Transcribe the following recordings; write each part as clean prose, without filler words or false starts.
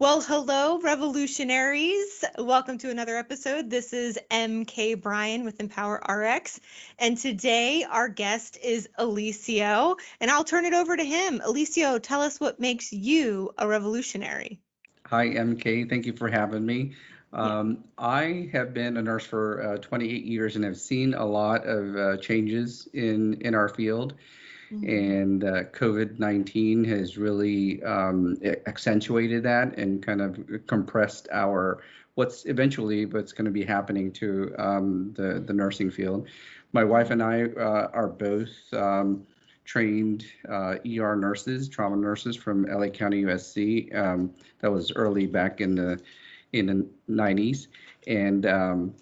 Well, hello, Revolutionaries. Welcome to another episode. This is MK Bryan with EmpoweRx. And today our guest is Eliseo, and I'll turn it over to him. Eliseo, tell us what makes you a revolutionary. Hi, MK. Thank you for having me. Yeah. I have been a nurse for 28 years and have seen a lot of changes in our field. Mhm. And COVID-19 has really accentuated that and kind of compressed what's going to be happening to the nursing field. My wife and I are both trained ER nurses, trauma nurses from LA County, USC. That was early back in the 90s, and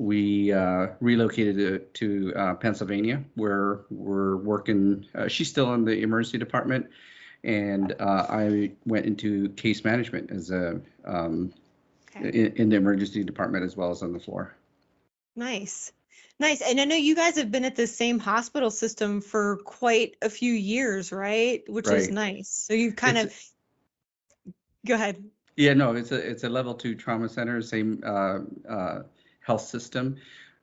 we relocated to Pennsylvania, where we're working. She's still in the emergency department, and I went into case management as Okay. in the emergency department as well as on the floor. Nice. Nice. And I know you guys have been at the same hospital system for quite a few years, right? Which is Right. nice. So you kind It's of go ahead. Yeah, no, it's a level 2 trauma center, same health system.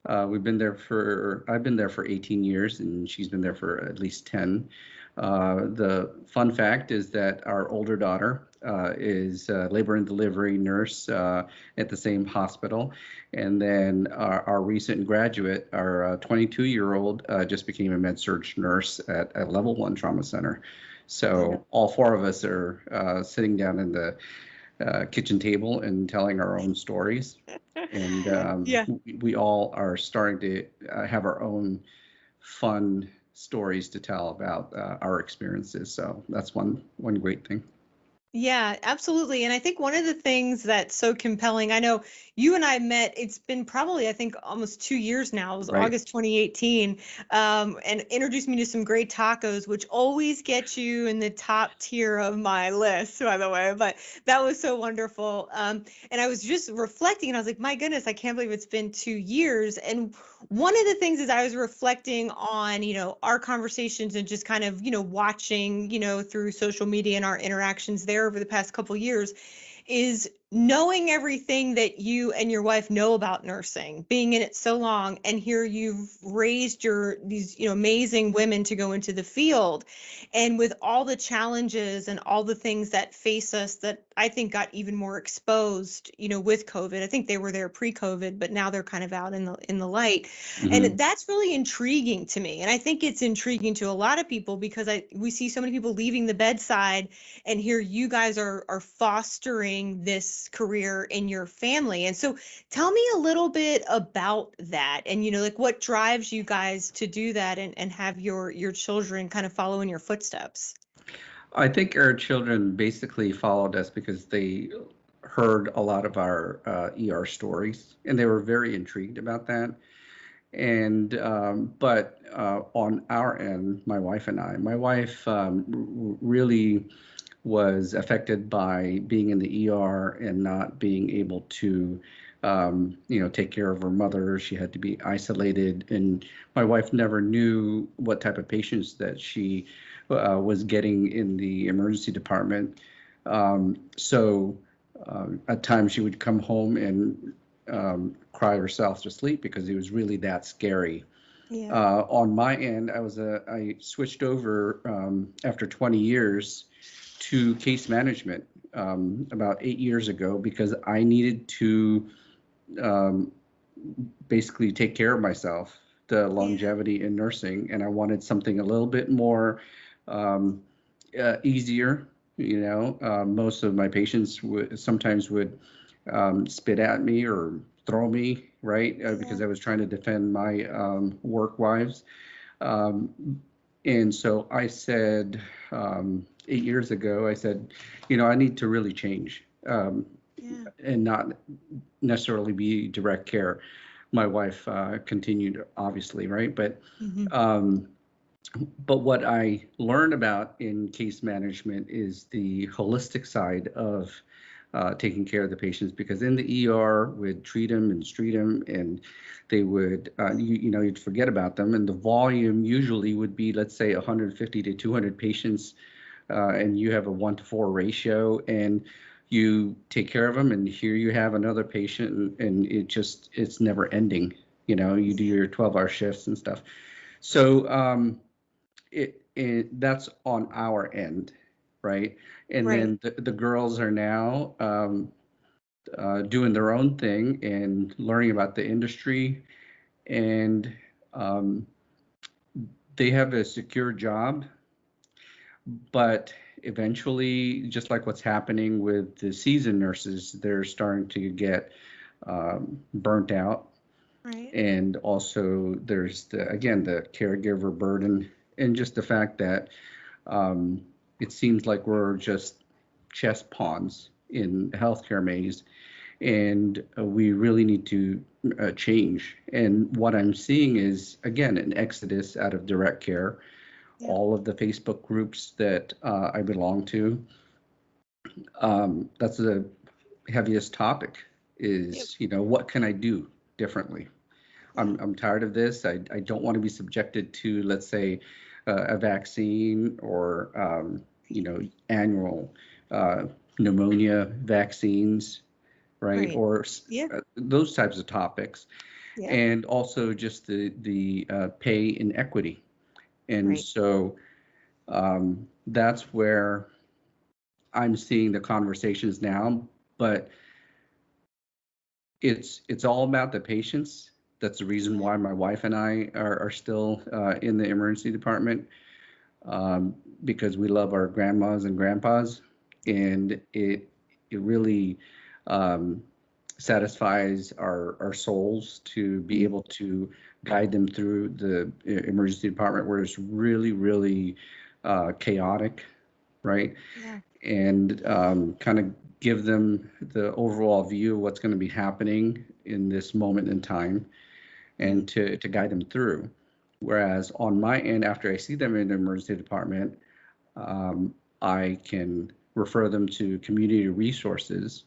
I've been there for 18 years, and she's been there for at least 10. The fun fact is that our older daughter is a labor and delivery nurse at the same hospital. And then our recent graduate, our 22-year-old, just became a med-surg nurse at a level 1 trauma center. So all four of us are sitting down in the kitchen table and telling our own stories. And Yeah. we all are starting to have our own fun stories to tell about our experiences. So that's one great thing. Yeah, absolutely. And I think one of the things that's so compelling, I know you and I met, it's been probably, I think, almost 2 years now. It was Right. August 2018, and introduced me to some great tacos, which always get you in the top tier of my list, by the way. But that was so wonderful. And I was just reflecting, and I was like, my goodness, I can't believe it's been 2 years. And one of the things is I was reflecting on, our conversations and just kind of, watching, through social media and our interactions there over the past couple years is knowing everything that you and your wife know about nursing, being in it so long, and here you've raised these amazing women to go into the field, and with all the challenges and all the things that face us that I think got even more exposed, with COVID. I think they were there pre-COVID, but now they're kind of out in the light, Mm-hmm. and that's really intriguing to me. And I think it's intriguing to a lot of people because we see so many people leaving the bedside, and here you guys are fostering this career in your family. And so tell me a little bit about that, and like what drives you guys to do that, and have your children kind of follow in your footsteps. I think our children basically followed us because they heard a lot of our ER stories, and they were very intrigued about that. And but on our end, my wife and I, my wife really was affected by being in the ER and not being able to, take care of her mother. She had to be isolated, and my wife never knew what type of patients that she was getting in the emergency department. So at times she would come home and cry herself to sleep because it was really that scary. Yeah. On my end, I switched over after 20 years to case management about 8 years ago because I needed to um, basically take care of myself, the Yeah. longevity in nursing, and I wanted something a little bit more um, easier. Most of my patients would spit at me or throw me, right? Yeah. Because I was trying to defend my work wives. Um, and so I said 8 years ago, I said, I need to really change Yeah. and not necessarily be direct care. My wife continued, obviously, right? Hmm. Um, but what I learned about in case management is the holistic side of taking care of the patients, because in the ER we'd treat them and treat them, and they would, you'd forget about them, and the volume usually would be, let's say, 150 to 200 patients, and you have a 1-to-4 ratio, and you take care of them, and here you have another patient, and it's never ending. You do your 12-hour shifts and stuff. So that's on our end, right? And Right. then the girls are now doing their own thing and learning about the industry, and um, they have a secure job, but eventually, just like what's happening with the seasoned nurses, they're starting to get burnt out. Right. And also there's again, the caregiver burden, and just the fact that um, it seems like we're just chess pawns in the healthcare maze, and we really need to change. And what I'm seeing is, again, an exodus out of direct care. Yep. All of the Facebook groups that I belong to, that's the heaviest topic Yep. is, what can I do differently? Yeah. I'm tired of this. I don't want to be subjected to, let's say, a vaccine, or, annual pneumonia vaccines, right? Right. Or Yeah. those types of topics. Yeah. And also just the pay inequity. And Right. so that's where I'm seeing the conversations now. But it's all about the patients. That's the reason Yeah. why my wife and I are still in the emergency department, because we love our grandmas and grandpas, and it really um, satisfies our souls to be Mm. able to guide them through the emergency department, where it's really, really chaotic, right? Yeah. And kind of give them the overall view of what's going to be happening in this moment in time, Right. and to guide them through. Whereas on my end, after I see them in the emergency department, um, I can refer them to community resources,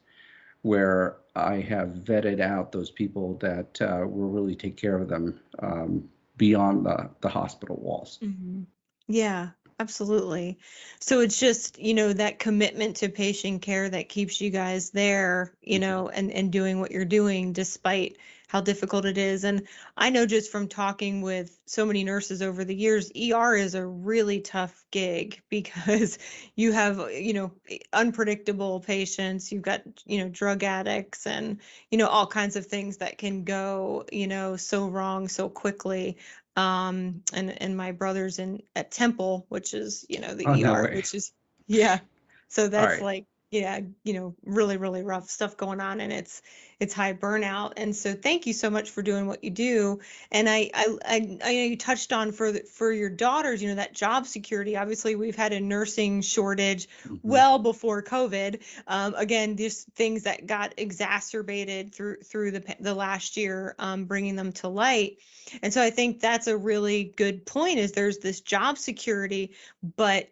where I have vetted out those people that will really take care of them beyond the hospital walls. Hmm. Yeah, absolutely. So it's just, that commitment to patient care that keeps you guys there, and doing what you're doing despite how difficult it is. And I know just from talking with so many nurses over the years, ER is a really tough gig because you have, unpredictable patients, you've got, drug addicts and, all kinds of things that can go, so wrong so quickly. And my brother's in at Temple, which is, Oh, the no ER, way. which is, yeah. So All that's right. like, yeah, really, really rough stuff going on, and it's high burnout. And so thank you so much for doing what you do. And I know you touched on for your daughters, that job security. Obviously, we've had a nursing shortage Mhm. well before COVID. Again, these things that got exacerbated through the last year, bringing them to light. And so I think that's a really good point, is there's this job security, but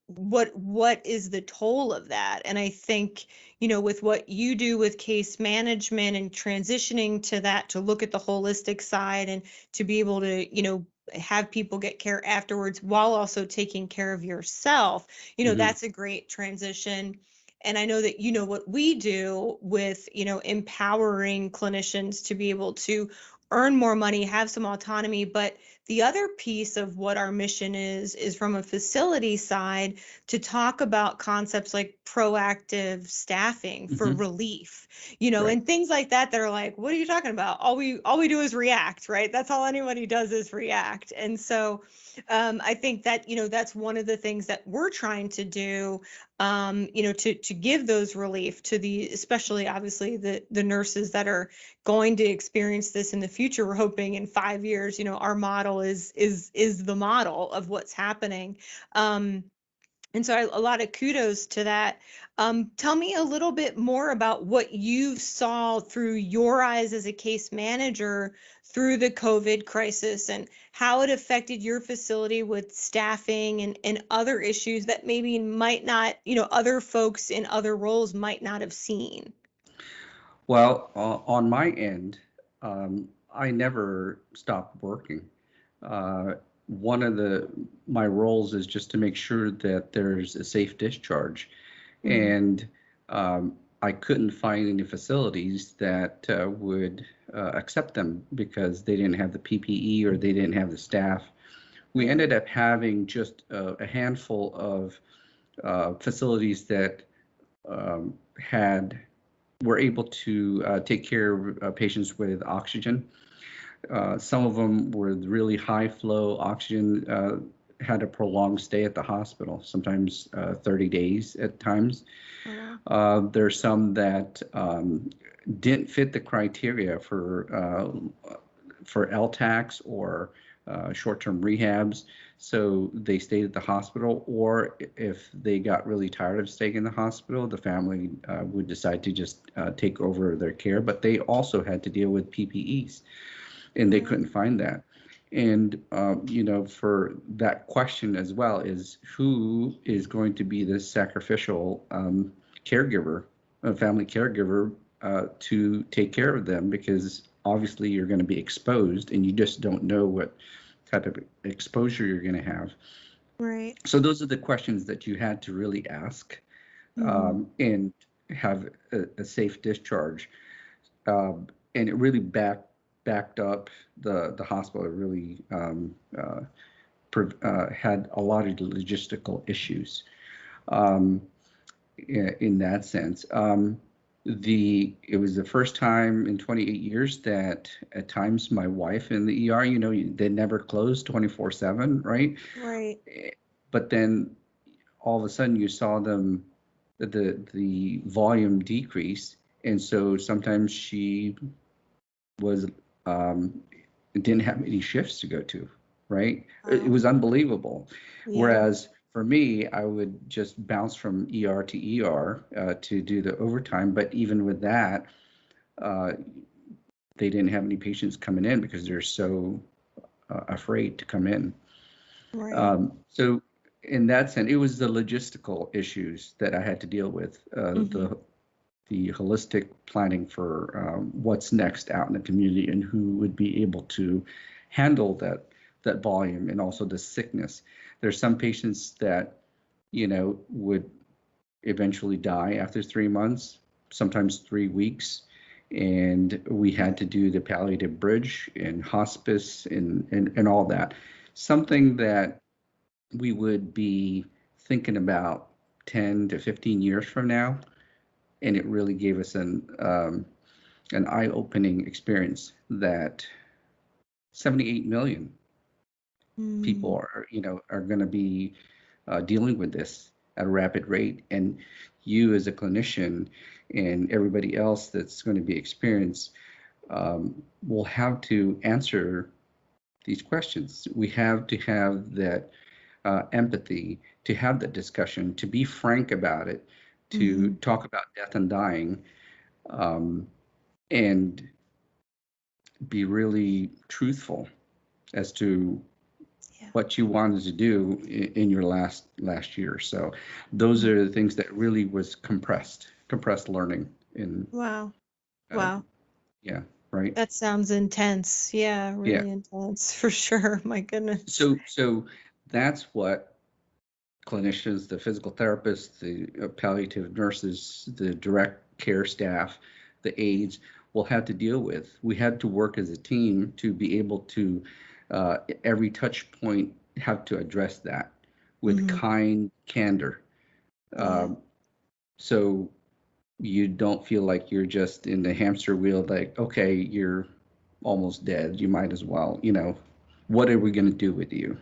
what is the toll of that? And I think, with what you do with case management and transitioning to that, to look at the holistic side and to be able to, have people get care afterwards while also taking care of yourself, Mhm. that's a great transition. And I know that what we do with, empowering clinicians to be able to earn more money, have some autonomy. But the other piece of what our mission is from a facility side, to talk about concepts like proactive staffing for Mhm. relief, Right. and things like that are like, what are you talking about? All we do is react, right? That's all anybody does is react. And so I think that, that's one of the things that we're trying to do, to give those relief to the, especially obviously the nurses that are going to experience this in the future. We're hoping in 5 years, our model is the model of what's happening. And so a lot of kudos to that. Tell me a little bit more about what you saw through your eyes as a case manager through the COVID crisis, and how it affected your facility with staffing and other issues that maybe might not, other folks in other roles might not have seen. Well, on my end, I never stopped working. Uh, One of my roles is just to make sure that there's a safe discharge, Mm. and I couldn't find any facilities that would accept them because they didn't have the PPE or they didn't have the staff. We ended up having just a handful of facilities that were able to take care of patients with oxygen. Some of them were really high flow oxygen, had a prolonged stay at the hospital, sometimes 30 days at times. There's some that didn't fit the criteria for LTACs or short-term rehabs, so they stayed at the hospital, or if they got really tired of staying in the hospital, the family would decide to just take over their care, but they also had to deal with PPEs, and they couldn't find that. And, you know, for that question as well is who is going to be the sacrificial caregiver, a family caregiver, to take care of them, because obviously you're going to be exposed and you just don't know what type of exposure you're going to have. Right. So those are the questions that you had to really ask and have a safe discharge. And it really backed up the hospital. It really had a lot of logistical issues in that sense. It was the first time in 28 years that at times my wife in the ER, you know, they never closed 24/7, right? Right. But then all of a sudden you saw them, the volume decrease, and so sometimes she was didn't have any shifts to go to, right? It was unbelievable. Yeah. Whereas for me, I would just bounce from ER to ER to do the overtime. But even with that, they didn't have any patients coming in because they're so afraid to come in. Right. So in that sense, it was the logistical issues that I had to deal with, the holistic planning for what's next out in the community and who would be able to handle that volume, and also the sickness. There's some patients that, you know, would eventually die after 3 months, sometimes 3 weeks. And we had to do the palliative bridge and hospice and all that. Something that we would be thinking about 10 to 15 years from now. And it really gave us an eye-opening experience that 78 million people are going to be dealing with this at a rapid rate, and you as a clinician and everybody else that's going to be experienced will have to answer these questions. We have to have that empathy, to have that discussion, to be frank about it, to talk about death and dying, and be really truthful as to what you wanted to do in your last year. So those are the things that really was compressed learning in. Wow. Yeah, right. That sounds intense. Yeah, really intense for sure. My goodness. So that's what clinicians, the physical therapists, the palliative nurses, the direct care staff, the aides will have to deal with. We had to work as a team to be able to, every touch point, have to address that with kind candor. So you don't feel like you're just in the hamster wheel, like, okay, you're almost dead, you might as well, you know, what are we going to do with you?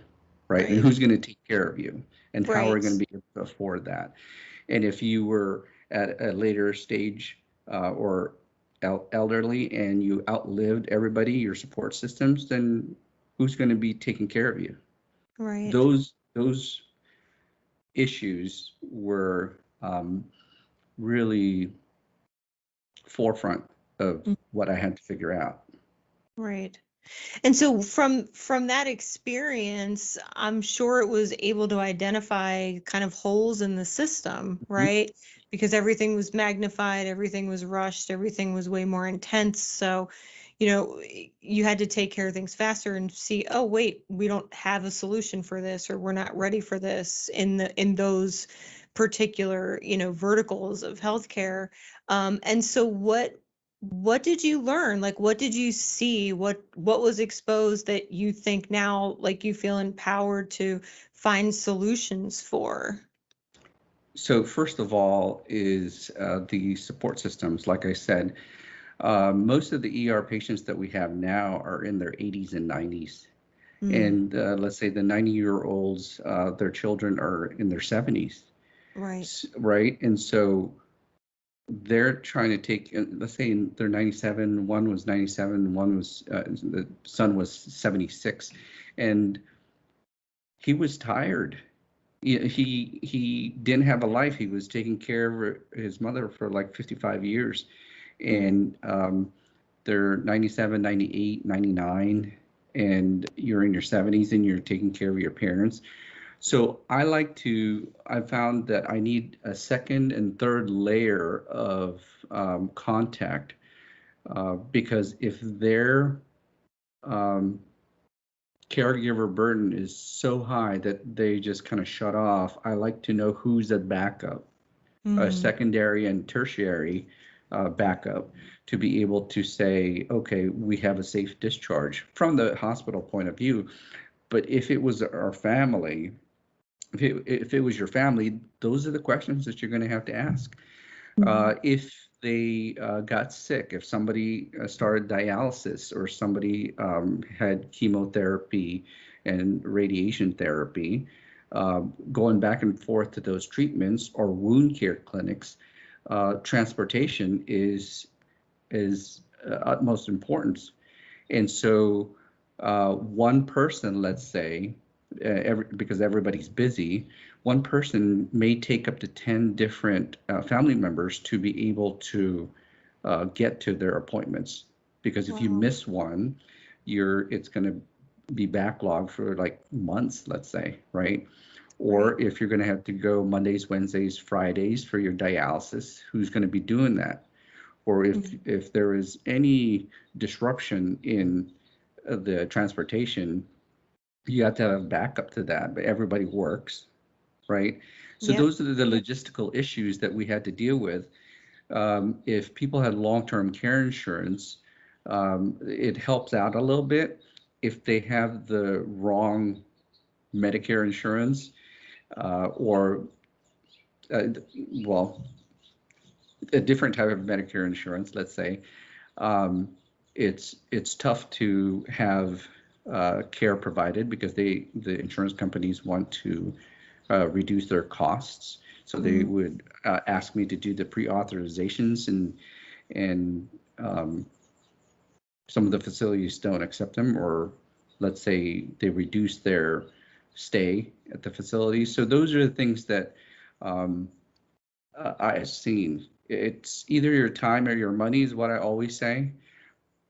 Right? And who's going to take care of you? And how are we going to be able to afford that? And if you were at a later stage or elderly and you outlived everybody, your support systems, then who's going to be taking care of you? Right. Those issues were really forefront of what I had to figure out. Right. And so from that experience, I'm sure it was able to identify kind of holes in the system, right? Because everything was magnified, everything was rushed, everything was way more intense. So, you had to take care of things faster and see, oh, wait, we don't have a solution for this, or we're not ready for this in those particular, verticals of healthcare. And so what did you learn? Like, what did you see? What was exposed that you think now, like, you feel empowered to find solutions for? So first of all is the support systems. Like I said, most of the ER patients that we have now are in their 80s and 90s. Mm, And let's say the 90-year-olds, their children are in their 70s, right. right? And so they're trying to take, let's say they're 97, one was 97, one was, the son was 76, and he was tired. He didn't have a life. He was taking care of his mother for like 55 years. Mm, And they're 97, 98, 99, and you're in your 70s and you're taking care of your parents. So I found that I need a second and third layer of contact, because if their um, caregiver burden is so high that they just kind of shut off, I like to know who's a backup, a mm, secondary and tertiary backup, to be able to say, okay, we have a safe discharge from the hospital point of view. But if it was our family, if it was your family, those are the questions that you're going to have to ask. mm, If they got sick, if somebody started dialysis, or somebody had chemotherapy and radiation therapy, going back and forth to those treatments or wound care clinics, transportation is utmost importance. And so one person, let's say, because everybody's busy, one person may take up to 10 different family members to be able to get to their appointments. Because if you wow. miss one, it's going to be backlogged for like months, let's say, right? Right. Or if you're going to have to go Mondays, Wednesdays, Fridays for your dialysis, who's going to be doing that? Or Mm, if there is any disruption in the transportation, you have to have a backup to that, but everybody works, right? So yep. those are the logistical issues that we had to deal with. If people had long-term care insurance, it helps out a little bit. If they have the wrong Medicare insurance, or uh, well, a different type of Medicare insurance, let's say, um, it's tough to have care provided, because the insurance companies want to reduce their costs. So they Mm, would ask me to do the pre-authorizations, and some of the facilities don't accept them, or let's say they reduce their stay at the facility. So those are the things that um, I've seen. It's either your time or your money, is what I always say.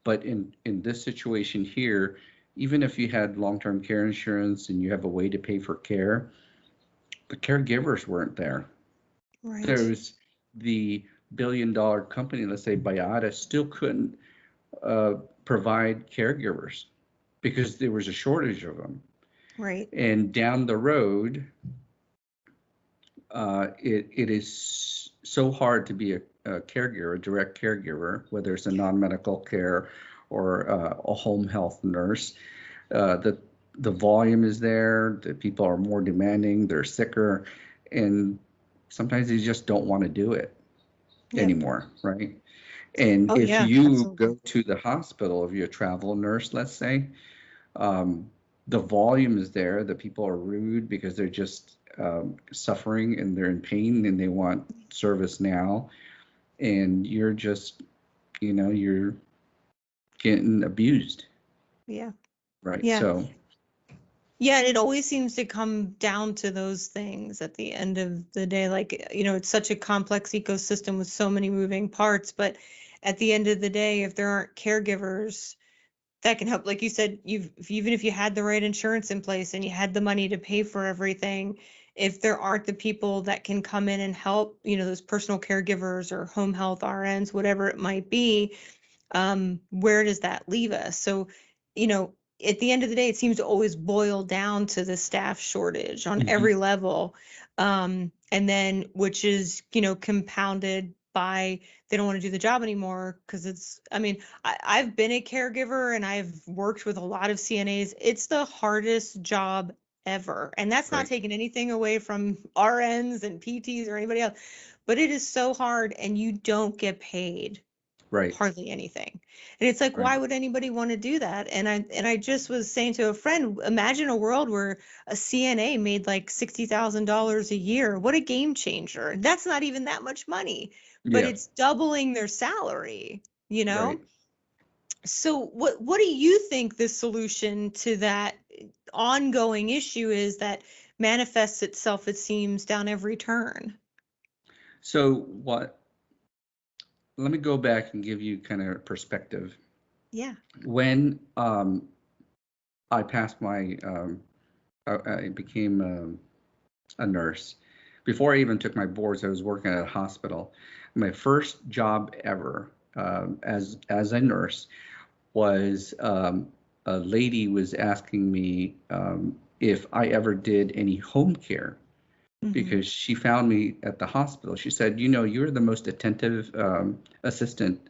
But in this situation here, even if you had long-term care insurance and you have a way to pay for care, the caregivers weren't there. right. There's the billion-dollar company, let's say Bayada, still couldn't uh, provide caregivers because there was a shortage of them. Right. And down the road, it is so hard to be a caregiver, a direct caregiver, whether it's a non-medical care or a home health nurse. The volume is there, the people are more demanding, they're sicker, and sometimes they just don't want to do it Yep. anymore, right? And Oh, if yeah, you absolutely. go to the hospital, if you're a travel nurse, let's say, um, the volume is there. The people are rude because they're just suffering and they're in pain and they want service now. And you're just, you're getting abused, Yeah. right? Yeah. So, Yeah, and it always seems to come down to those things at the end of the day. Like, it's such a complex ecosystem with so many moving parts, but at the end of the day, if there aren't caregivers that can help, like you said, even if you had the right insurance in place and you had the money to pay for everything, if there aren't the people that can come in and help, those personal caregivers or home health RNs, whatever it might be, where does that leave us? So, you know, at the end of the day, it seems to always boil down to the staff shortage on Mhm. every level. And then, which is, compounded by they don't want to do the job anymore because I mean, I've been a caregiver and I've worked with a lot of CNAs. It's the hardest job ever. And that's not Right. taking anything away from RNs and PTs or anybody else, but it is so hard and you don't get paid Right. hardly anything. And it's like, Right. why would anybody want to do that? And I just was saying to a friend, imagine a world where a CNA made like $60,000 a year. What a game changer. That's not even that much money, but Yeah. it's doubling their salary, you know? Right. So what do you think the solution to that ongoing issue is that manifests itself, it seems, down every turn? So let me go back and give you kind of perspective. Yeah. When I passed my, I became a nurse. Before I even took my boards, I was working at a hospital. My first job ever as a nurse was a lady was asking me if I ever did any home care Mm-hmm. because she found me at the hospital. She said, "You know, you're the most attentive assistant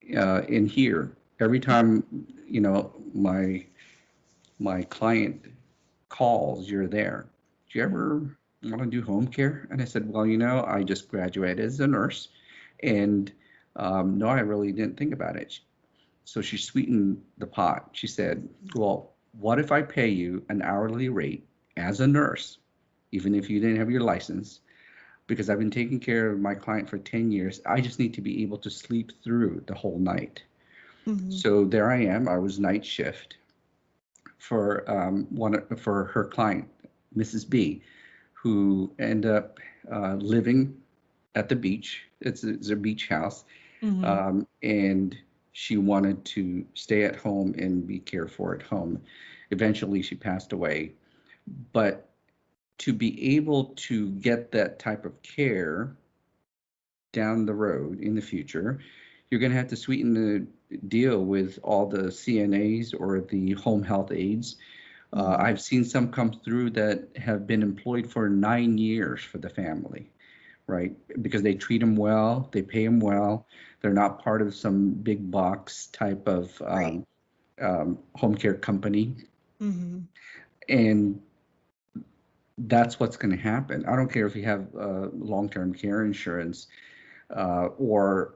in here. Every time, you know, my client calls, you're there. Do you Mm-hmm. ever want to do home care?" And I said, "Well, you know, I just graduated as a nurse, and no, I really didn't think about it." So she sweetened the pot. She said, "Well, what if I pay you an hourly rate as a nurse, even if you didn't have your license? Because I've been taking care of my client for 10 years. I just need to be able to sleep through the whole night." Mm-hmm. So there I am. I was night shift for for her client, Mrs. B, who ended up living at the beach. It's a beach house, Mm-hmm. and she wanted to stay at home and be cared for at home. Eventually, she passed away. But to be able to get that type of care down the road in the future, you're going to have to sweeten the deal with all the CNAs or the home health aides. Mm-hmm. I've seen some come through that have been employed for 9 years for the family, right? Because they treat them well, they pay them well. They're not part of some big box type of Right. home care company. Mm-hmm. And that's what's going to happen. I don't care if you have long-term care insurance or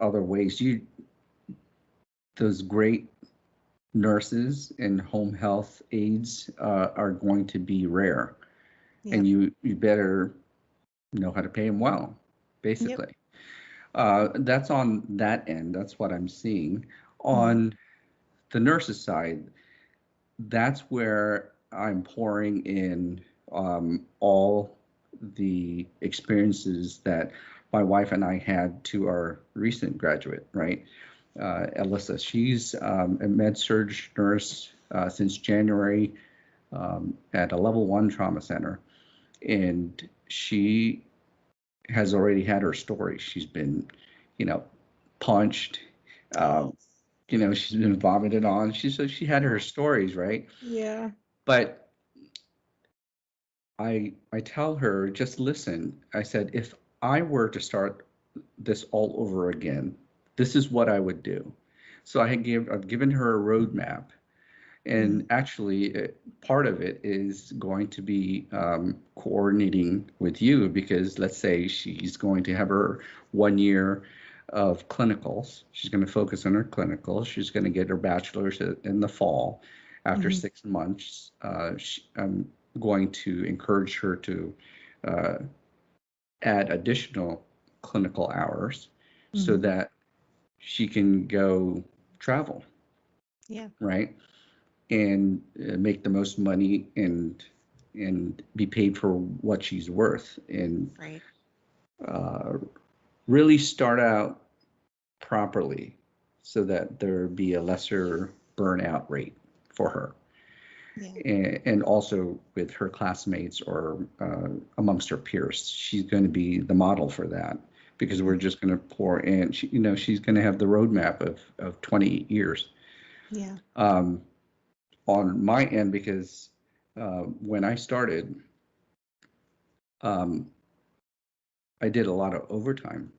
other ways. Those great nurses and home health aides are going to be rare, and Yep. you better know how to pay them well, Yep. basically. That's on that end. That's what I'm seeing. Mm-hmm. On the nurses side, that's where I'm pouring in all the experiences that my wife and I had to our recent graduate, right? Alyssa, she's a med surg nurse since January at a level 1 trauma center. And she has already had her story. She's been, you know, punched, uh, Oh. she's been vomited on. She had her stories, right? Yeah. But I tell her, just listen. I said, if I were to start this all over again, this is what I would do. So I've given her a roadmap, Mm-hmm. and actually, part of it is going to be coordinating with you because let's say she's going to have her 1 year of clinicals. She's going to focus on her clinicals. She's going to get her bachelor's in the fall. After Mm-hmm. 6 months, I'm going to encourage her to uh, add additional clinical hours so Mm-hmm. that she can go travel, Yeah. right? And make the most money and be paid for what she's worth and Right. uh, really start out properly so that there be a lesser burnout rate for her Yeah. and also with her classmates or amongst her peers. She's going to be the model for that because we're just going to pour in. She's going to have the roadmap of 20 years. Yeah. On my end, because when I started, I did a lot of overtime.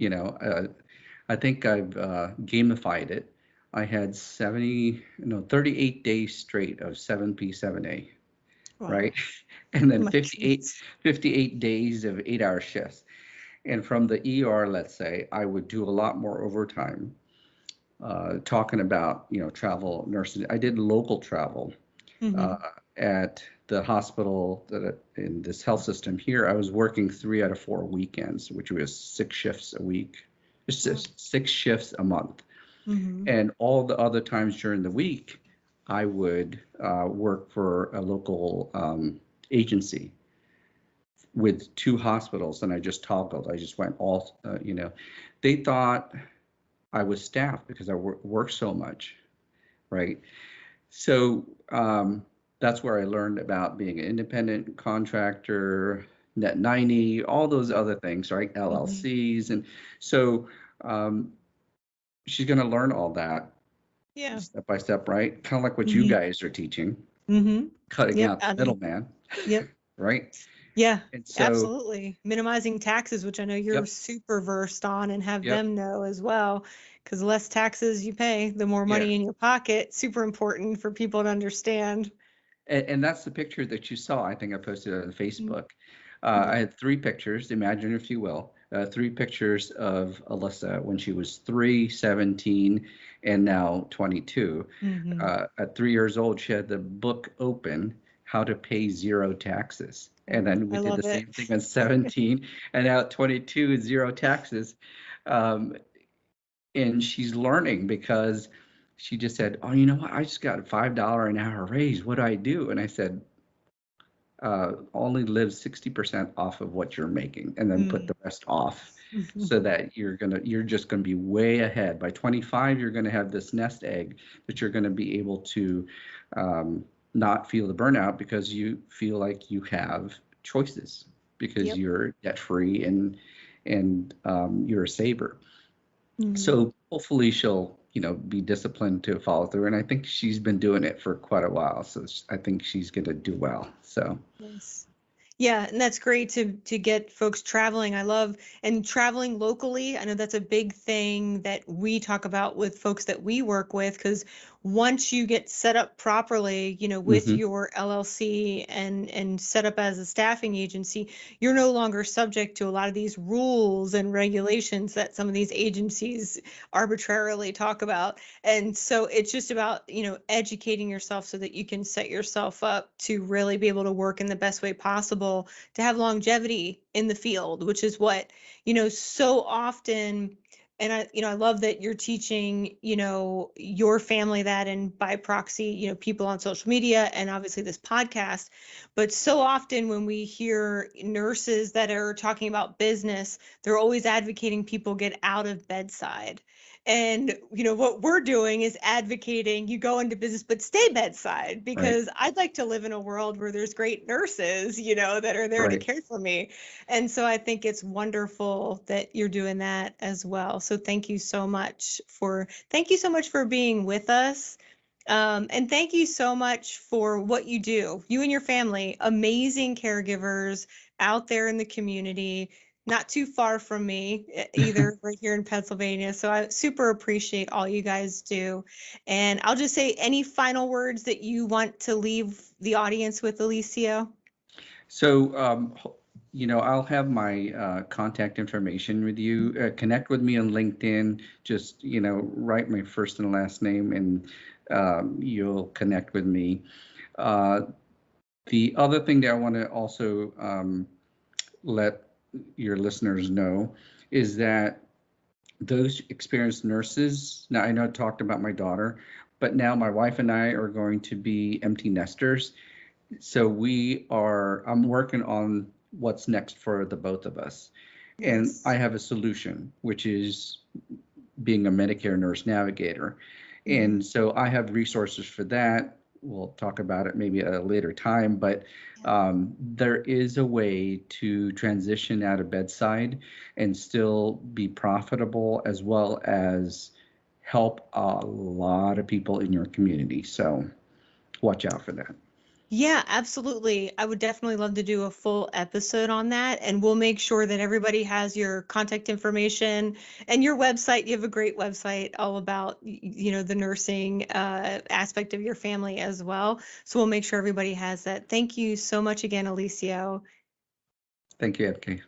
I think I've gamified it. I had 38 days straight of 7P, 7A, Wow. right? And then My 58 days of 8-hour shifts. And from the ER, let's say, I would do a lot more overtime, talking about, travel nurses. I did local travel at the hospital in this health system here. I was working 3 out of 4 weekends, which was 6 shifts a week. It's just 6 shifts a month. And all the other times during the week, I would work for a local agency with 2 hospitals, and I just toggled. I just went all, they thought I was staffed because I worked so much, right? So that's where I learned about being an independent contractor, net 90, all those other things, right? LLCs. And so she's going to learn all that step by step, right? Kind of like what you guys are teaching, cutting out the middleman, right? Yeah, And so, absolutely. Minimizing taxes, which I know you're super versed on, and have them know as well, because the less taxes you pay, the more money in your pocket. Super important for people to understand. And that's the picture that you saw. I think I posted it on Facebook. I had 3 pictures, imagine if you will, 3 pictures of Alyssa when she was 3, 17, and now 22. At 3 years old, she had the book open, How to Pay Zero Taxes. And then we did the same thing at 17, and now at 22, 0 taxes. And she's learning because she just said, oh, you know what? I just got a $5 an hour raise. What do I do? And I said, only live 60% off of what you're making, and then put the rest off, so that you're just gonna be way ahead. By 25, you're gonna have this nest egg that you're gonna be able to not feel the burnout, because you feel like you have choices, because you're debt free and you're a saver. So hopefully she'll be disciplined to follow through, and I think she's been doing it for quite a while, so I think she's going to do well. So nice. Yeah, and that's great to get folks traveling. I love, and traveling locally. I know that's a big thing that we talk about with folks that we work with, because once you get set up properly, with your LLC and set up as a staffing agency, you're no longer subject to a lot of these rules and regulations that some of these agencies arbitrarily talk about. And so it's just about, educating yourself so that you can set yourself up to really be able to work in the best way possible, to have longevity in the field, which is what, so often. And I love that you're teaching, your family that, and by proxy, people on social media, and obviously this podcast. But so often when we hear nurses that are talking about business, they're always advocating people get out of bedside. And, what we're doing is advocating you go into business, but stay bedside, because I'd like to live in a world where there's great nurses, that are there to care for me. And so I think it's wonderful that you're doing that as well. So thank you so much for being with us. And thank you so much for what you do. You and your family, amazing caregivers out there in the community, not too far from me either, right here in Pennsylvania. So I super appreciate all you guys do. And I'll just say, any final words that you want to leave the audience with, Eliseo? So, I'll have my contact information with you. Connect with me on LinkedIn. Just, write my first and last name, and you'll connect with me. The other thing that I want to also let your listeners know is that those experienced nurses, now I know I talked about my daughter, but now my wife and I are going to be empty nesters. So I'm working on what's next for the both of us. And I have a solution, which is being a Medicare Nurse Navigator. And so I have resources for that. we'll talk about it maybe at a later time, but there is a way to transition out of bedside and still be profitable, as well as help a lot of people in your community. So watch out for that. Yeah, absolutely. I would definitely love to do a full episode on that, and we'll make sure that everybody has your contact information and your website. You have a great website all about, the nursing aspect of your family as well. So we'll make sure everybody has that. Thank you so much again, Eliseo. Thank you, FK.